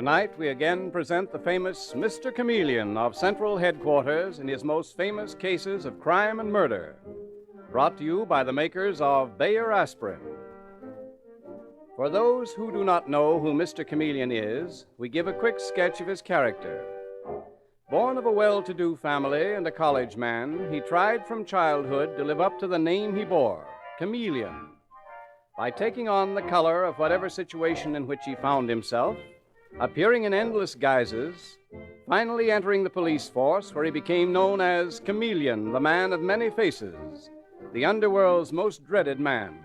Tonight, we again present the famous Mr. Chameleon of Central Headquarters in his most famous cases of crime and murder. Brought to you by the makers of Bayer Aspirin. For those who do not know who Mr. Chameleon is, we give a quick sketch of his character. Born of a well-to-do family and a college man, he tried from childhood to live up to the name he bore, Chameleon. By taking on the color of whatever situation in which he found himself, appearing in endless guises, finally entering the police force where he became known as Chameleon, the man of many faces, the underworld's most dreaded man.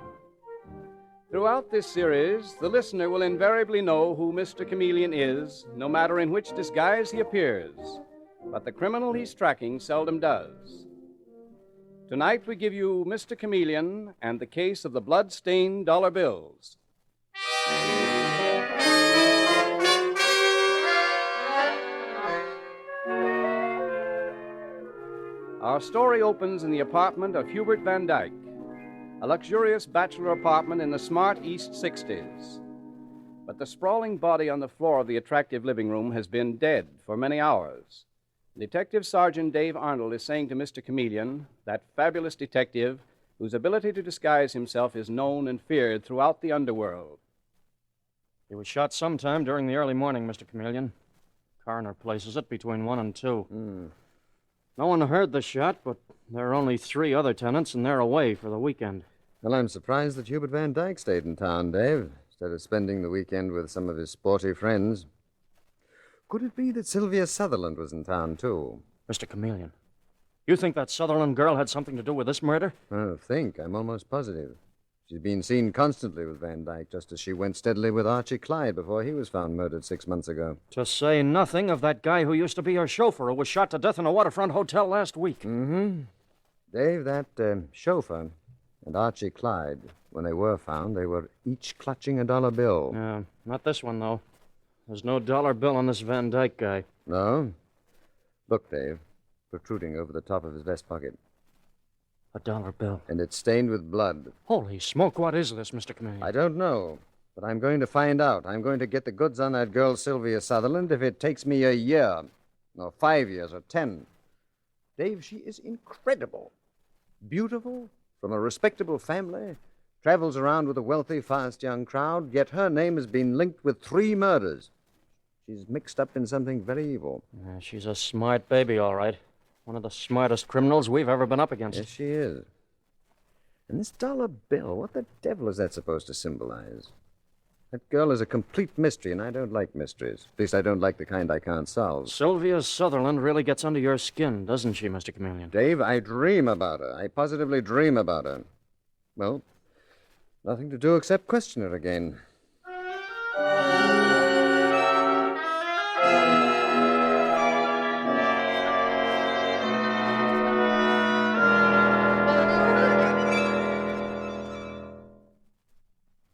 Throughout this series, the listener will invariably know who Mr. Chameleon is, no matter in which disguise he appears. But the criminal he's tracking seldom does. Tonight we give you Mr. Chameleon and the case of the blood-stained dollar bills. Our story opens in the apartment of Hubert Van Dyke, a luxurious bachelor apartment in the smart East 60s. But the sprawling body on the floor of the attractive living room has been dead for many hours. Detective Sergeant Dave Arnold is saying to Mr. Chameleon, that fabulous detective whose ability to disguise himself is known and feared throughout the underworld. He was shot sometime during the early morning, Mr. Chameleon. Coroner places it between 1 and 2. No one heard the shot, but there are only 3 other tenants, and they're away for the weekend. Well, I'm surprised that Hubert Van Dyke stayed in town, Dave, instead of spending the weekend with some of his sporty friends. Could it be that Sylvia Sutherland was in town, too? Mr. Chameleon, you think that Sutherland girl had something to do with this murder? I'm almost positive. She's been seen constantly with Van Dyke, just as she went steadily with Archie Clyde before he was found murdered 6 months ago. To say nothing of that guy who used to be her chauffeur who was shot to death in a waterfront hotel last week. Dave, that chauffeur and Archie Clyde, when they were found, they were each clutching a dollar bill. Yeah, not this one, though. There's no dollar bill on this Van Dyke guy. No? Look, Dave, protruding over the top of his vest pocket. A dollar bill. And it's stained with blood. Holy smoke, what is this, Mr. Chameleon? I don't know, but I'm going to find out. I'm going to get the goods on that girl, Sylvia Sutherland, if it takes me a year, or 5 years, or 10. Dave, she is incredible. Beautiful, from a respectable family, travels around with a wealthy, fast young crowd, yet her name has been linked with 3 murders. She's mixed up in something very evil. Yeah, she's a smart baby, all right. One of the smartest criminals we've ever been up against. Yes, she is. And this dollar bill, what the devil is that supposed to symbolize? That girl is a complete mystery, and I don't like mysteries. At least I don't like the kind I can't solve. Sylvia Sutherland really gets under your skin, doesn't she, Mr. Chameleon? Dave, I dream about her. I positively dream about her. Well, nothing to do except question her again.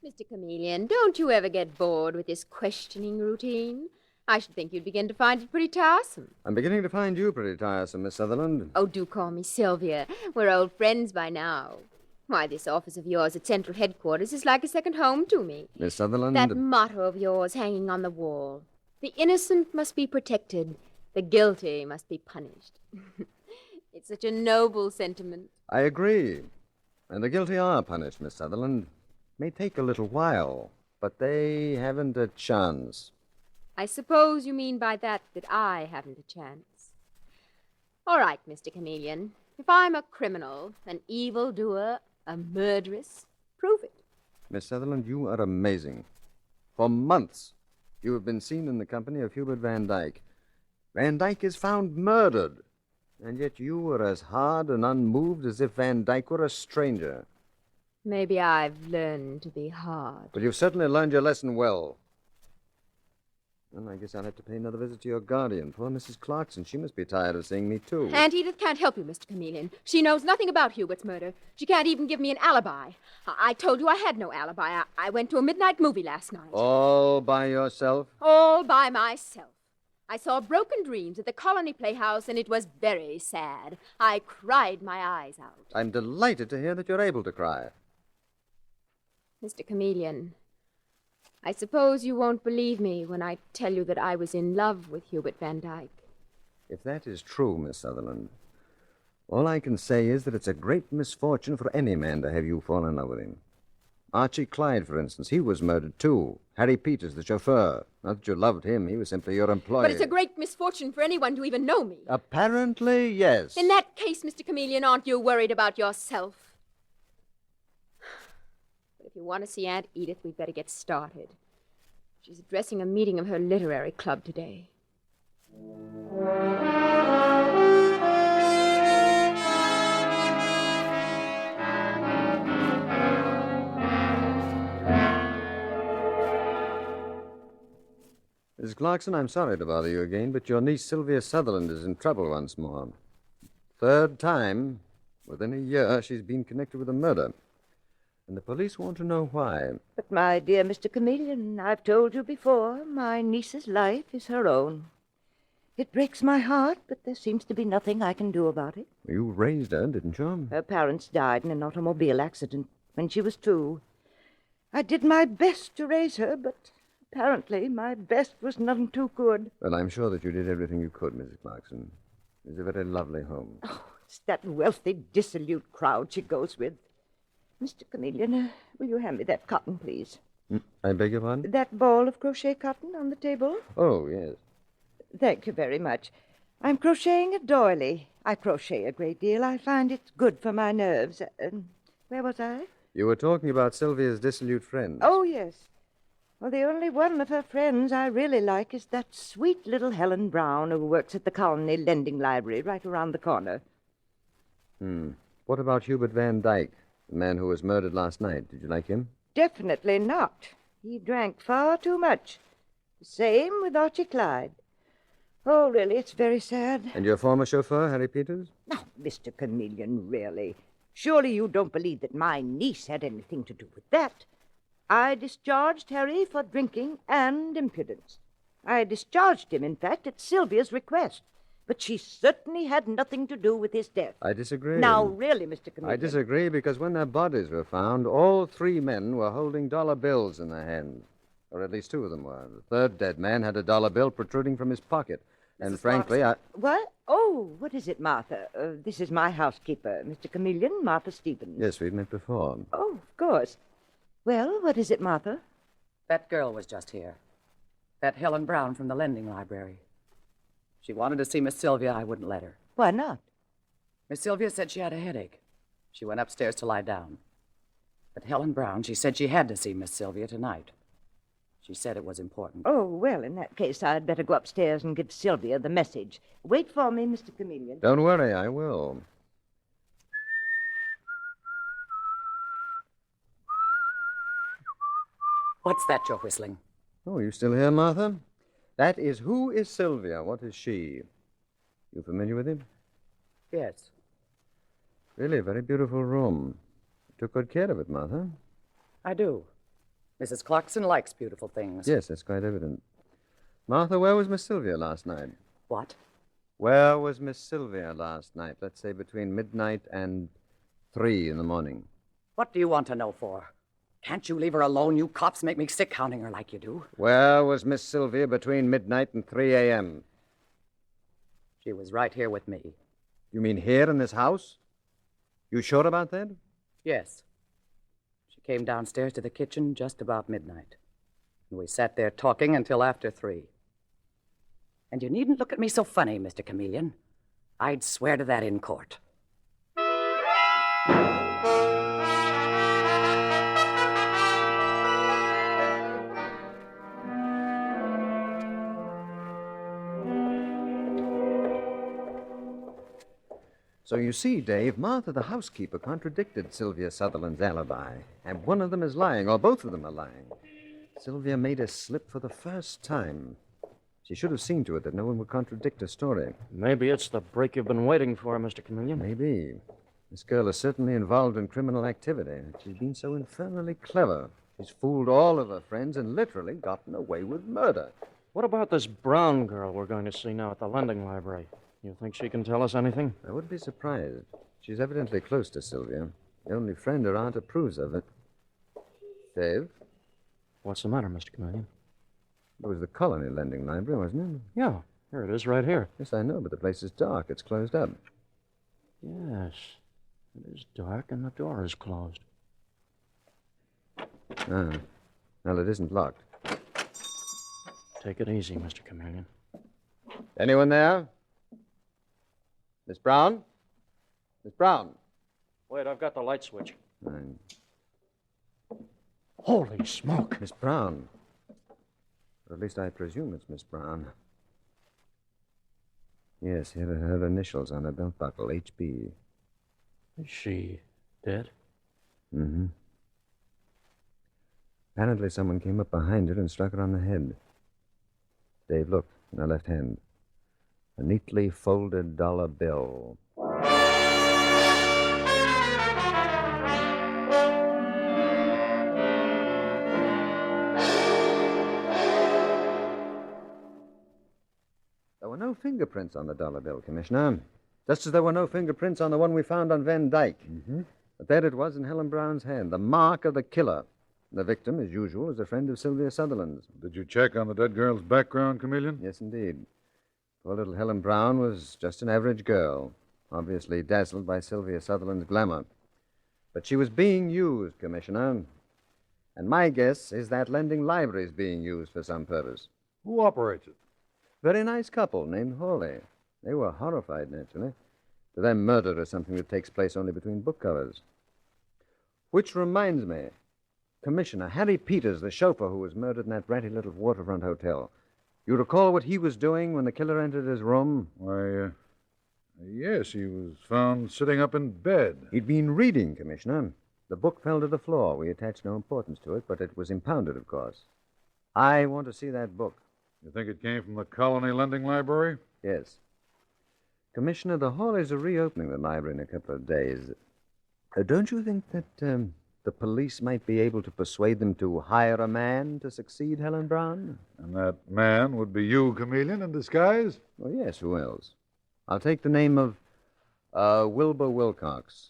Mr. Chameleon, don't you ever get bored with this questioning routine? I should think you'd begin to find it pretty tiresome. I'm beginning to find you pretty tiresome, Miss Sutherland. Oh, do call me Sylvia. We're old friends by now. Why, this office of yours at Central Headquarters is like a second home to me. Miss Sutherland? That motto of yours hanging on the wall. The innocent must be protected. The guilty must be punished. It's such a noble sentiment. I agree. And the guilty are punished, Miss Sutherland. May take a little while, but they haven't a chance. I suppose you mean by that I haven't a chance. All right, Mr. Chameleon. If I'm a criminal, an evildoer, a murderess, prove it. Miss Sutherland, you are amazing. For months, you have been seen in the company of Hubert Van Dyke. Van Dyke is found murdered, and yet you were as hard and unmoved as if Van Dyke were a stranger. Maybe I've learned to be hard. But you've certainly learned your lesson well. Well, I guess I'll have to pay another visit to your guardian. Poor Mrs. Clarkson. She must be tired of seeing me, too. Aunt Edith can't help you, Mr. Chameleon. She knows nothing about Hubert's murder. She can't even give me an alibi. I told you I had no alibi. I went to a midnight movie last night. All by yourself? All by myself. I saw Broken Dreams at the Colony Playhouse, and it was very sad. I cried my eyes out. I'm delighted to hear that you're able to cry. Mr. Chameleon, I suppose you won't believe me when I tell you that I was in love with Hubert Van Dyke. If that is true, Miss Sutherland, all I can say is that it's a great misfortune for any man to have you fall in love with him. Archie Clyde, for instance, he was murdered too. Harry Peters, the chauffeur. Not that you loved him, he was simply your employee. But it's a great misfortune for anyone to even know me. Apparently, yes. In that case, Mr. Chameleon, aren't you worried about yourself? But if you want to see Aunt Edith, we'd better get started. She's addressing a meeting of her literary club today. Mrs. Clarkson, I'm sorry to bother you again, but your niece Sylvia Sutherland is in trouble once more. Third time, within a year, she's been connected with a murder. And the police want to know why. But, my dear Mr. Chameleon, I've told you before, my niece's life is her own. It breaks my heart, but there seems to be nothing I can do about it. You raised her, didn't you? Her parents died in an automobile accident when she was 2. I did my best to raise her, but apparently my best was none too good. Well, I'm sure that you did everything you could, Mrs. Clarkson. It's a very lovely home. Oh, it's that wealthy, dissolute crowd she goes with. Mr. Chameleon, will you hand me that cotton, please? I beg your pardon? That ball of crochet cotton on the table? Oh, yes. Thank you very much. I'm crocheting a doily. I crochet a great deal. I find it's good for my nerves. Where was I? You were talking about Sylvia's dissolute friends. Oh, yes. Well, the only one of her friends I really like is that sweet little Helen Brown who works at the Colony Lending Library right around the corner. What about Hubert Van Dyke, the man who was murdered last night? Did you like him? Definitely not. He drank far too much. The same with Archie Clyde. Oh, really, it's very sad. And your former chauffeur, Harry Peters? Now, Mr. Chameleon, really. Surely you don't believe that my niece had anything to do with that. I discharged Harry for drinking and impudence. I discharged him, in fact, at Sylvia's request. But she certainly had nothing to do with his death. I disagree. Now, really, Mr. Chameleon. I disagree because when their bodies were found, all 3 men were holding dollar bills in their hands. Or at least 2 of them were. The third dead man had a dollar bill protruding from his pocket. And Mrs. frankly, What? Oh, what is it, Martha? This is my housekeeper, Mr. Chameleon, Martha Stevens. Yes, we've met before. Oh, of course. Well, what is it, Martha? That girl was just here. That Helen Brown from the lending library. She wanted to see Miss Sylvia. I wouldn't let her. Why not? Miss Sylvia said she had a headache. She went upstairs to lie down. But Helen Brown, she said she had to see Miss Sylvia tonight. She said it was important. Oh, well, in that case, I'd better go upstairs and give Sylvia the message. Wait for me, Mr. Chameleon. Don't worry, I will. What's that you're whistling? Oh, you still here, Martha? That is Who is Sylvia? What is she? You familiar with him? Yes. Really a very beautiful room. You took good care of it, Martha. I do. Mrs. Clarkson likes beautiful things. Yes, that's quite evident. Martha, where was Miss Sylvia last night? What? Where was Miss Sylvia last night? Let's say between midnight and 3 in the morning. What do you want to know for? Can't you leave her alone? You cops make me sick counting her like you do. Where was Miss Sylvia between midnight and 3 a.m.? She was right here with me. You mean here in this house? You sure about that? Yes. She came downstairs to the kitchen just about midnight. And we sat there talking until after 3. And you needn't look at me so funny, Mr. Chameleon. I'd swear to that in court. So you see, Dave, Martha, the housekeeper, contradicted Sylvia Sutherland's alibi. And one of them is lying, or both of them are lying. Sylvia made a slip for the first time. She should have seen to it that no one would contradict her story. Maybe it's the break you've been waiting for, Mr. Chameleon. Maybe. This girl is certainly involved in criminal activity. She's been so infernally clever. She's fooled all of her friends and literally gotten away with murder. What about this Brown girl we're going to see now at the lending library? You think she can tell us anything? I wouldn't be surprised. She's evidently close to Sylvia. The only friend her aunt approves of it. Dave? What's the matter, Mr. Chameleon? It was the Colony Lending Library, wasn't it? Yeah, here it is right here. Yes, I know, but the place is dark. It's closed up. Yes, it is dark and the door is closed. Ah. Well, it isn't locked. Take it easy, Mr. Chameleon. Anyone there? Miss Brown? Miss Brown? Wait, I've got the light switch. Fine. Holy smoke! Miss Brown. Or at least I presume it's Miss Brown. Yes, here are her initials on her belt buckle, HB. Is she dead? Mm-hmm. Apparently someone came up behind her and struck her on the head. Dave, look, in her left hand. A neatly folded dollar bill. There were no fingerprints on the dollar bill, Commissioner. Just as there were no fingerprints on the one we found on Van Dyke. Mm-hmm. But there it was in Helen Brown's hand, the mark of the killer. The victim, as usual, is a friend of Sylvia Sutherland's. Did you check on the dead girl's background, Chameleon? Yes, indeed. Poor little Helen Brown was just an average girl, obviously dazzled by Sylvia Sutherland's glamour. But she was being used, Commissioner. And my guess is that lending library is being used for some purpose. Who operates it? Very nice couple named Hawley. They were horrified, naturally. To them, murder is something that takes place only between book covers. Which reminds me, Commissioner, Harry Peters, the chauffeur who was murdered in that ratty little waterfront hotel. You recall what he was doing when the killer entered his room? Why, yes, he was found sitting up in bed. He'd been reading, Commissioner. The book fell to the floor. We attached no importance to it, but it was impounded, of course. I want to see that book. You think it came from the Colony Lending Library? Yes. Commissioner, the Hawleys are reopening the library in a couple of days. Don't you think that the police might be able to persuade them to hire a man to succeed Helen Brown? And that man would be you, Chameleon, in disguise? Oh, yes, who else? I'll take the name of Wilbur Wilcox.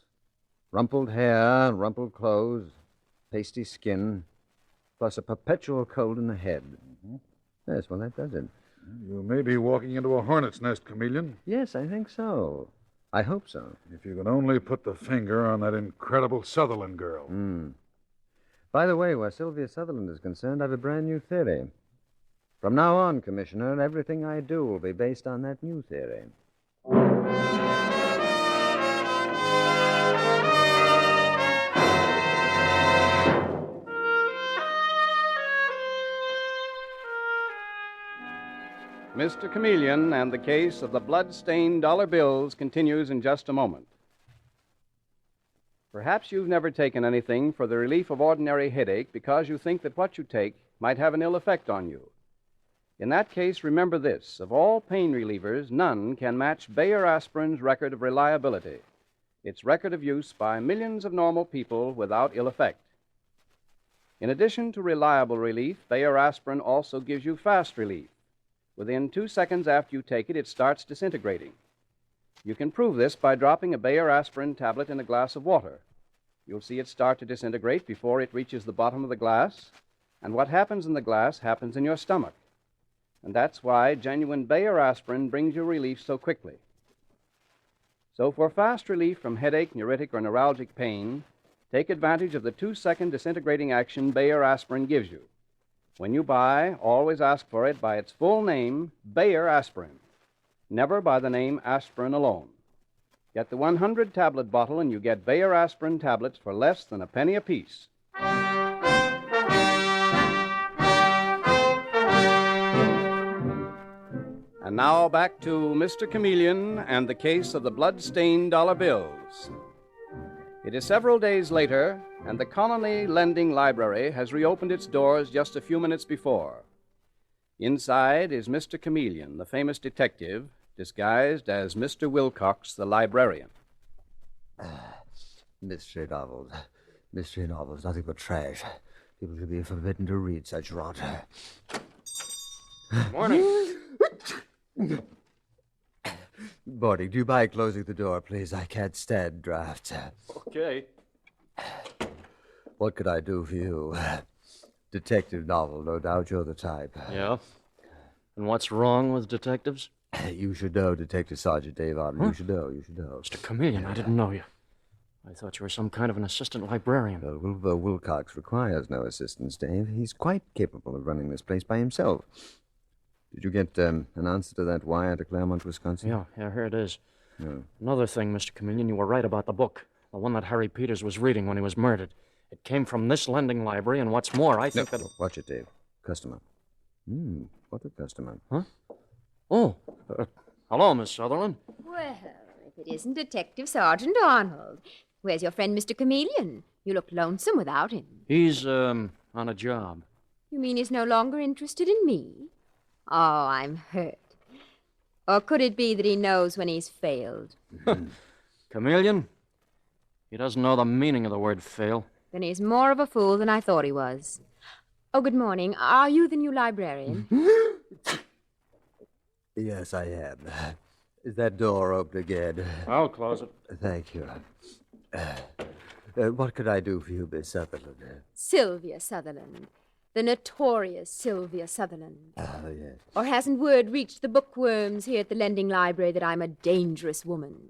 Rumpled hair, rumpled clothes, pasty skin, plus a perpetual cold in the head. Mm-hmm. Yes, well, that does it. You may be walking into a hornet's nest, Chameleon. Yes, I think so. I hope so. If you could only put the finger on that incredible Sutherland girl. By the way, where Sylvia Sutherland is concerned, I've a brand new theory. From now on, Commissioner, everything I do will be based on that new theory. Mr. Chameleon and the case of the blood-stained dollar bills continues in just a moment. Perhaps you've never taken anything for the relief of ordinary headache because you think that what you take might have an ill effect on you. In that case, remember this. Of all pain relievers, none can match Bayer Aspirin's record of reliability, its record of use by millions of normal people without ill effect. In addition to reliable relief, Bayer Aspirin also gives you fast relief. Within 2 seconds after you take it, it starts disintegrating. You can prove this by dropping a Bayer aspirin tablet in a glass of water. You'll see it start to disintegrate before it reaches the bottom of the glass, and what happens in the glass happens in your stomach. And that's why genuine Bayer aspirin brings you relief so quickly. So for fast relief from headache, neuritic, or neuralgic pain, take advantage of the 2-second disintegrating action Bayer aspirin gives you. When you buy, always ask for it by its full name, Bayer Aspirin. Never by the name aspirin alone. Get the 100-tablet bottle and you get Bayer Aspirin tablets for less than a penny apiece. And now back to Mr. Chameleon and the case of the blood-stained dollar bills. It is several days later, and the Colony Lending Library has reopened its doors just a few minutes before. Inside is Mr. Chameleon, the famous detective, disguised as Mr. Wilcox, the librarian. Mystery novels. Mystery novels, nothing but trash. People should be forbidden to read such rot. Morning. Boarding, do you mind closing the door, please? I can't stand drafts. Okay. What could I do for you? Detective novel, no doubt you're the type. Yeah? And what's wrong with detectives? You should know, Detective Sergeant Dave Arnold. Huh? You should know, you should know. Mr. Chameleon, I didn't know you. I thought you were some kind of an assistant librarian. Wilbur Wilcox requires no assistance, Dave. He's quite capable of running this place by himself. Did you get an answer to that wire to Claremont, Wisconsin? Yeah, here it is. No. Another thing, Mr. Chameleon, you were right about the book. The one that Harry Peters was reading when he was murdered. It came from this lending library, and what's more, I think that... Watch it, Dave. Customer. What a customer. Huh? Oh, hello, Miss Sutherland. Well, if it isn't Detective Sergeant Arnold. Where's your friend, Mr. Chameleon? You look lonesome without him. He's, on a job. You mean he's no longer interested in me? Oh, I'm hurt. Or could it be that he knows when he's failed? Chameleon? He doesn't know the meaning of the word fail. Then he's more of a fool than I thought he was. Oh, good morning. Are you the new librarian? Yes, I am. Is that door open again? I'll close it. Thank you. What could I do for you, Miss Sutherland? Sylvia Sutherland. The notorious Sylvia Sutherland. Oh, yes. Or hasn't word reached the bookworms here at the lending library that I'm a dangerous woman?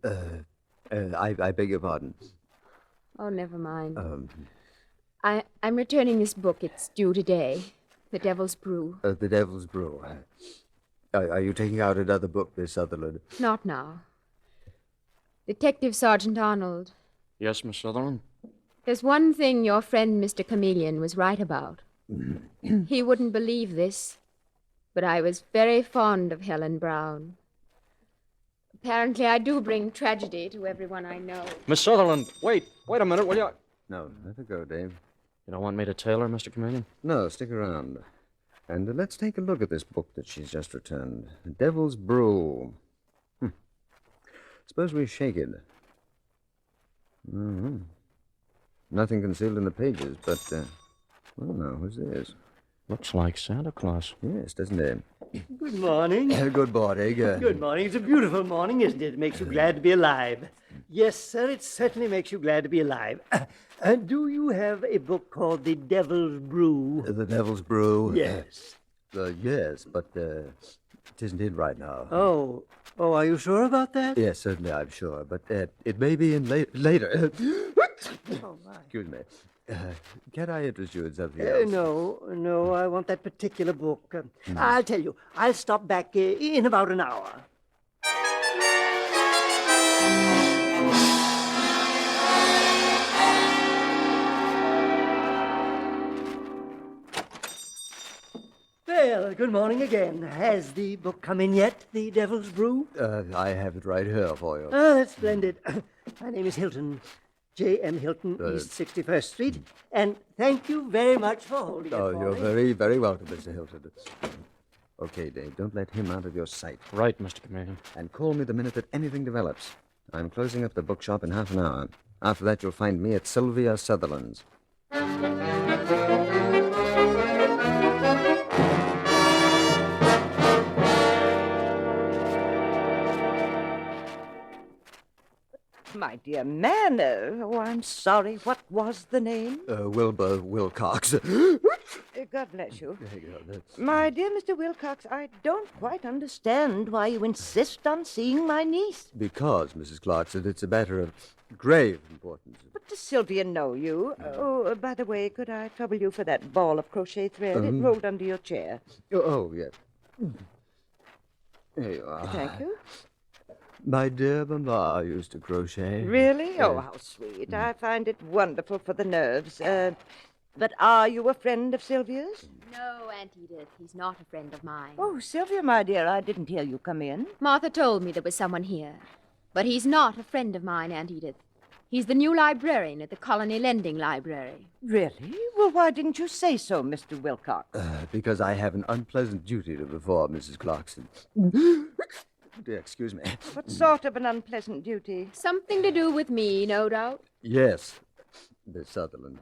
I beg your pardon. Oh, never mind. I'm returning this book. It's due today. The Devil's Brew. The Devil's Brew. Are you taking out another book, Miss Sutherland? Not now. Detective Sergeant Arnold. Yes, Miss Sutherland? There's one thing your friend Mr. Chameleon was right about. He wouldn't believe this, but I was very fond of Helen Brown. Apparently, I do bring tragedy to everyone I know. Miss Sutherland, wait a minute, will you? No, let her go, Dave. You don't want me to tail her, Mr. Chameleon? No, stick around. And let's take a look at this book that she's just returned. The Devil's Brew. Suppose we shake it. Nothing concealed in the pages, but... oh, no, who's this? Looks like Santa Claus. Yes, doesn't it? Good morning. Good morning. Good morning. It's a beautiful morning, isn't it? It makes you glad to be alive. Yes, sir, it certainly makes you glad to be alive. Do you have a book called The Devil's Brew? The Devil's Brew? Yes. Yes, but it isn't in right now. Oh, are you sure about that? Yes, certainly, I'm sure. But it may be in later. Oh, my. Excuse me. Can I interest you in something else? No, I want that particular book. I'll tell you, I'll stop back in about an hour. Well, good morning again. Has the book come in yet, The Devil's Brew? I have it right here for you. Oh, that's splendid. My name is Hilton. J.M. Hilton, East 61st Street. And thank you very much for holding it for you're me. very, very welcome, Mr. Hilton. Okay, Dave, don't let him out of your sight. Right, Mr. Chameleon. And call me the minute that anything develops. I'm closing up the bookshop in half an hour. After that, you'll find me at Sylvia Sutherland's. My dear man, I'm sorry. What was the name? Wilbur Wilcox. God bless you. There you go. My dear Mr. Wilcox, I don't quite understand why you insist on seeing my niece. Because, Mrs. Clarkson, it's a matter of grave importance. But does Sylvia know you? Oh, by the way, could I trouble you for that ball of crochet thread? It rolled under your chair. Oh, yes. There you are. Thank you. My dear mamma used to crochet. Really? Oh, how sweet. I find it wonderful for the nerves. But are you a friend of Sylvia's? No, Aunt Edith. He's not a friend of mine. Oh, Sylvia, my dear, I didn't hear you come in. Martha told me there was someone here. But he's not a friend of mine, Aunt Edith. He's the new librarian at the Colony Lending Library. Really? Well, why didn't you say so, Mr. Wilcox? Because I have an unpleasant duty to perform, Mrs. Clarkson. Dear, excuse me. What sort of an unpleasant duty? Something to do with me, no doubt. Yes, Miss Sutherland.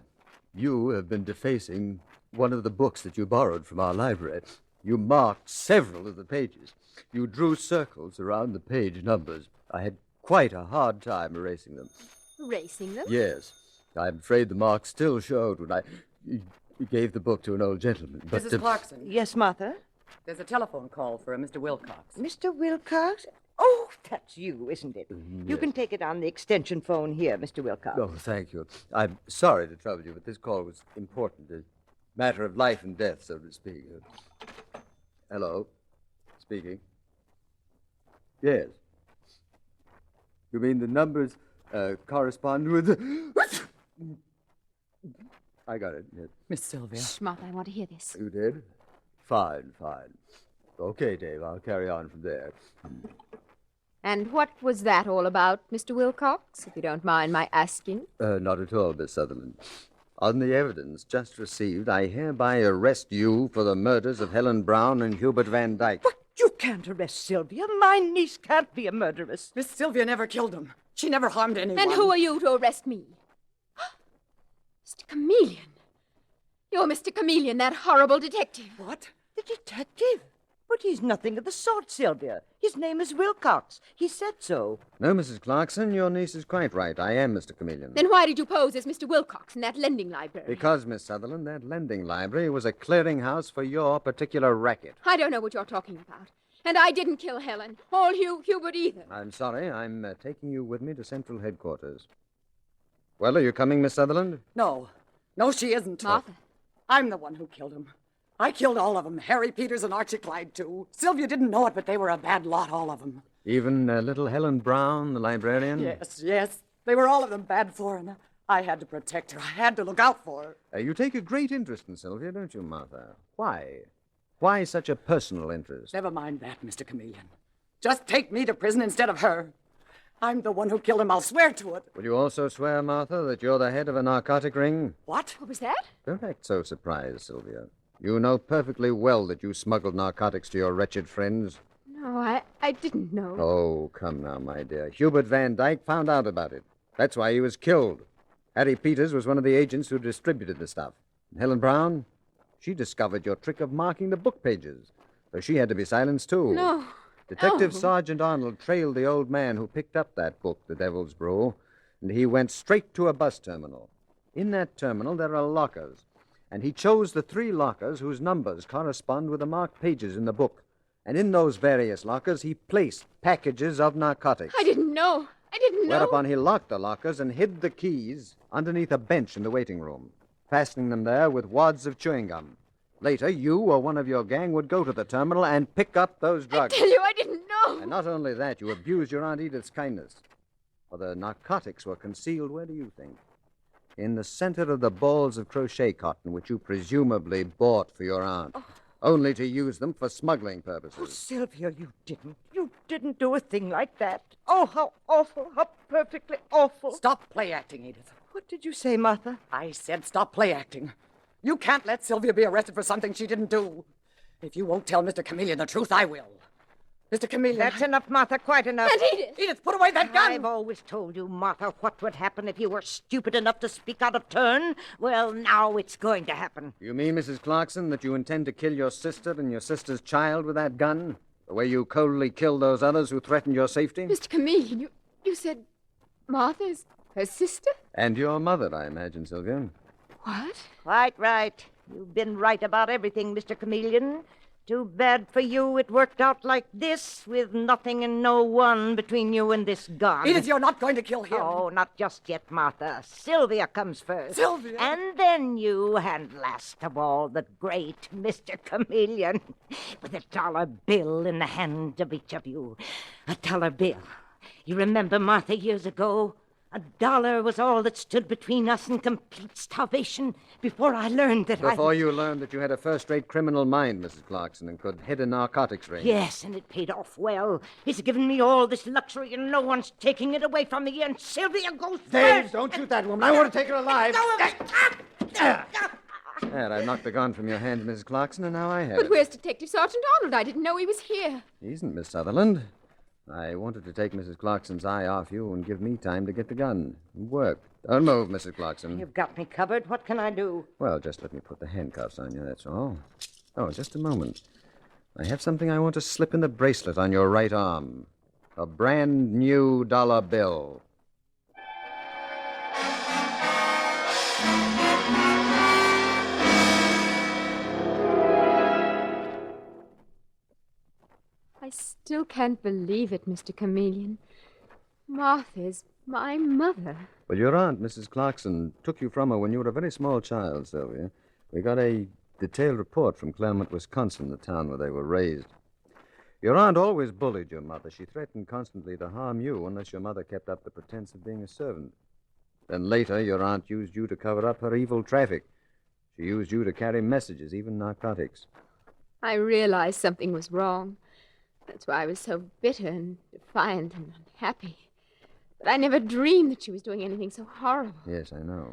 You have been defacing one of the books that you borrowed from our library. You marked several of the pages. You drew circles around the page numbers. I had quite a hard time erasing them. Erasing them? Yes. I'm afraid the marks still showed when I... He gave the book to an old gentleman, but... Mrs. Clarkson, Yes, Martha? there's a telephone call for a Mr. Wilcox. Mr. Wilcox? Oh, that's you, isn't it? You yes. can take it on the extension phone here, Mr. Wilcox. Oh, thank you. I'm sorry to trouble you, but this call was important. A matter of life and death, so to speak. Hello? Speaking. Yes. You mean the numbers correspond with the... I got it, yes. Miss Sylvia. Shh, Martha, I want to hear this. You did? Fine. Okay, Dave, I'll carry on from there. And what was that all about, Mr. Wilcox, if you don't mind my asking? Not at all, Miss Sutherland. On the evidence just received, I hereby arrest you for the murders of Helen Brown and Hubert Van Dyke. But you can't arrest Sylvia. My niece can't be a murderess. Miss Sylvia never killed him. She never harmed anyone. And who are you to arrest me? Mr. Chameleon. You're Mr. Chameleon, that horrible detective. What? The detective? But he's nothing of the sort, Sylvia. His name is Wilcox. He said so. No, Mrs. Clarkson, your niece is quite right. I am Mr. Chameleon. Then why did you pose as Mr. Wilcox in that lending library? Because, Miss Sutherland, that lending library was a clearinghouse for your particular racket. I don't know what you're talking about. And I didn't kill Helen, or Hubert either. I'm sorry. I'm taking you with me to Central Headquarters. Well, are you coming, Miss Sutherland? No. No, she isn't. Martha. I'm the one who killed him. I killed all of them. Harry Peters and Archie Clyde, too. Sylvia didn't know it, but they were a bad lot, all of them. Even little Helen Brown, the librarian? Yes. They were all of them bad for her, and I had to protect her. I had to look out for her. You take a great interest in Sylvia, don't you, Martha? Why? Why such a personal interest? Never mind that, Mr. Chameleon. Just take me to prison instead of her. I'm the one who killed him. I'll swear to it. Will you also swear, Martha, that you're the head of a narcotic ring? What? What was that? Don't act so surprised, Sylvia. You know perfectly well that you smuggled narcotics to your wretched friends. No, I didn't know. Oh, come now, my dear. Hubert Van Dyke found out about it. That's why he was killed. Harry Peters was one of the agents who distributed the stuff. And Helen Brown, she discovered your trick of marking the book pages. So she had to be silenced, too. No. Detective No. Sergeant Arnold trailed the old man who picked up that book, The Devil's Brew, and he went straight to a bus terminal. In that terminal, there are lockers, and he chose the 3 lockers whose numbers correspond with the marked pages in the book. And in those various lockers, he placed packages of narcotics. I didn't know. Whereupon he locked the lockers and hid the keys underneath a bench in the waiting room, fastening them there with wads of chewing gum. Later, you or one of your gang would go to the terminal and pick up those drugs. I tell you, I didn't know. And not only that, you abused your Aunt Edith's kindness. For the narcotics were concealed, where do you think? In the center of the balls of crochet cotton, which you presumably bought for your aunt, only to use them for smuggling Oh, purposes. Sylvia, you didn't. You didn't do a thing like that. Oh, how awful. How perfectly awful. Stop play acting, Edith. What did you say, Martha? I said stop play acting. You can't let Sylvia be arrested for something she didn't do. If you won't tell Mr. Chameleon the truth, I will. Mr. Chameleon. That's enough, Martha. Quite enough. And Edith. Edith, put away that gun! I've always told you, Martha, what would happen if you were stupid enough to speak out of turn. Well, now it's going to happen. You mean, Mrs. Clarkson, that you intend to kill your sister and your sister's child with that gun? The way you coldly killed those others who threatened your safety? Mr. Chameleon, you said Martha's her sister? And your mother, I imagine, Sylvia. What? Quite right. You've been right about everything, Mr. Chameleon. Too bad for you it worked out like this, with nothing and no one between you and this gun. Edith, you're not going to kill him. Oh, not just yet, Martha. Sylvia comes first. Sylvia? And then you, and last of all, the great Mr. Chameleon, with $1 bill in the hand of each of you. $1 bill. You remember, Martha, years ago? $1 was all that stood between us and complete starvation before I learned that Before you learned that you had a first-rate criminal mind, Mrs. Clarkson, and could head a narcotics ring. Yes, and it paid off well. It's given me all this luxury, and no one's taking it away from me, and Sylvia goes Dave, first. don't shoot that woman. I want to take her alive. No, There, I've knocked the gun from your hand, Mrs. Clarkson, and now I have But it. where's Detective Sergeant Arnold? I didn't know he was here. He isn't, Miss Sutherland. I wanted to take Mrs. Clarkson's eye off you and give me time to get the gun. It worked. Don't move, Mrs. Clarkson. You've got me covered. What can I do? Well, just let me put the handcuffs on you, that's all. Oh, just a moment. I have something I want to slip in the bracelet on your right arm. A brand new $1 bill. I still can't believe it, Mr. Chameleon. Martha's my mother. Well, your aunt, Mrs. Clarkson, took you from her when you were a very small child, Sylvia. We got a detailed report from Claremont, Wisconsin, the town where they were raised. Your aunt always bullied your mother. She threatened constantly to harm you unless your mother kept up the pretense of being a servant. Then later, your aunt used you to cover up her evil traffic. She used you to carry messages, even narcotics. I realized something was wrong. That's why I was so bitter and defiant and unhappy. But I never dreamed that she was doing anything so horrible. Yes, I know.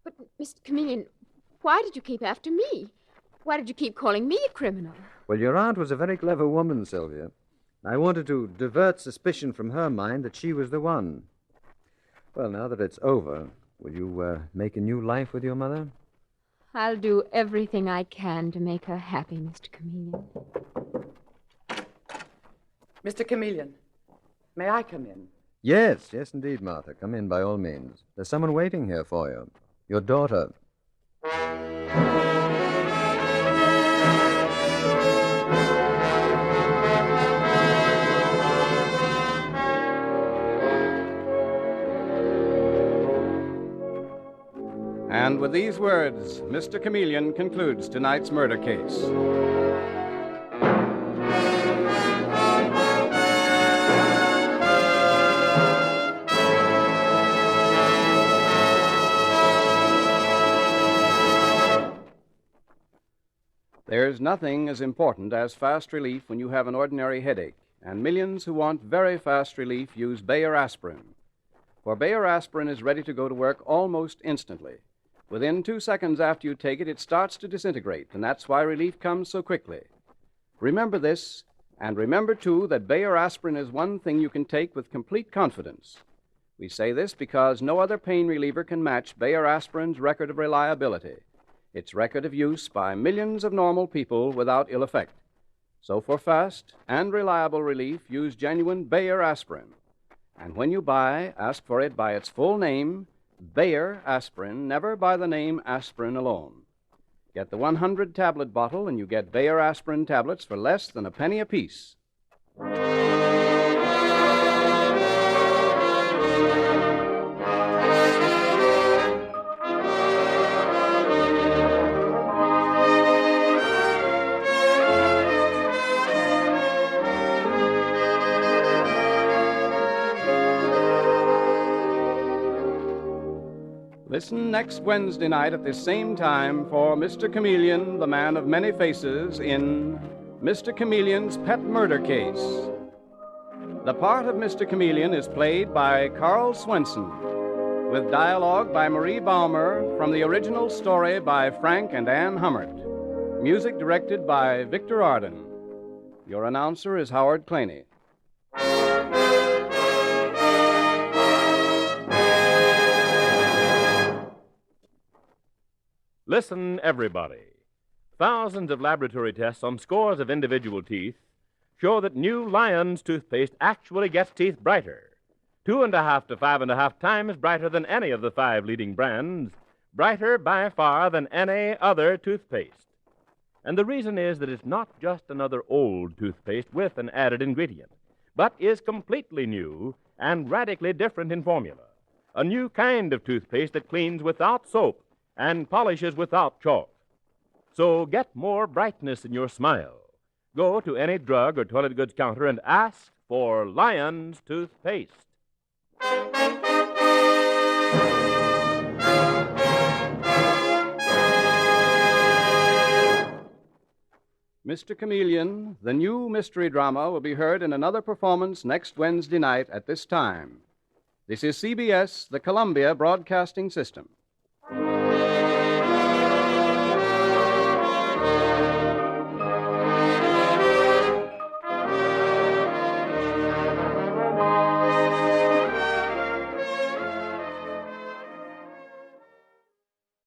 But, Mr. Chameleon, why did you keep after me? Why did you keep calling me a criminal? Well, your aunt was a very clever woman, Sylvia. I wanted to divert suspicion from her mind that she was the one. Well, now that it's over, will you make a new life with your mother? I'll do everything I can to make her happy, Mr. Chameleon. Mr. Chameleon, may I come in? Yes, indeed, Martha. Come in by all means. There's someone waiting here for you. Your daughter. And with these words, Mr. Chameleon concludes tonight's murder case. There's nothing as important as fast relief when you have an ordinary headache, and millions who want very fast relief use Bayer aspirin. For Bayer aspirin is ready to go to work almost instantly. Within 2 seconds after you take it, it starts to disintegrate, and that's why relief comes so quickly. Remember this, and remember, too, that Bayer aspirin is one thing you can take with complete confidence. We say this because no other pain reliever can match Bayer aspirin's record of reliability, its record of use by millions of normal people without ill effect. So for fast and reliable relief, use genuine Bayer aspirin. And when you buy, ask for it by its full name, Bayer aspirin, never by the name aspirin alone. Get the 100-tablet bottle, and you get Bayer aspirin tablets for less than a penny apiece. Listen next Wednesday night at this same time for Mr. Chameleon, the man of many faces, in Mr. Chameleon's Pet Murder Case. The part of Mr. Chameleon is played by Carl Swenson, with dialogue by Marie Baumer from the original story by Frank and Ann Hummert. Music directed by Victor Arden. Your announcer is Howard Claney. Listen, everybody. Thousands of laboratory tests on scores of individual teeth show that new Lion's toothpaste actually gets teeth brighter. 2.5 to 5.5 times brighter than any of the 5 leading brands, brighter by far than any other toothpaste. And the reason is that it's not just another old toothpaste with an added ingredient, but is completely new and radically different in formula. A new kind of toothpaste that cleans without soap and polishes without chalk. So get more brightness in your smile. Go to any drug or toilet goods counter and ask for Lion's toothpaste. Mr. Chameleon, the new mystery drama, will be heard in another performance next Wednesday night at this time. This is CBS, the Columbia Broadcasting System.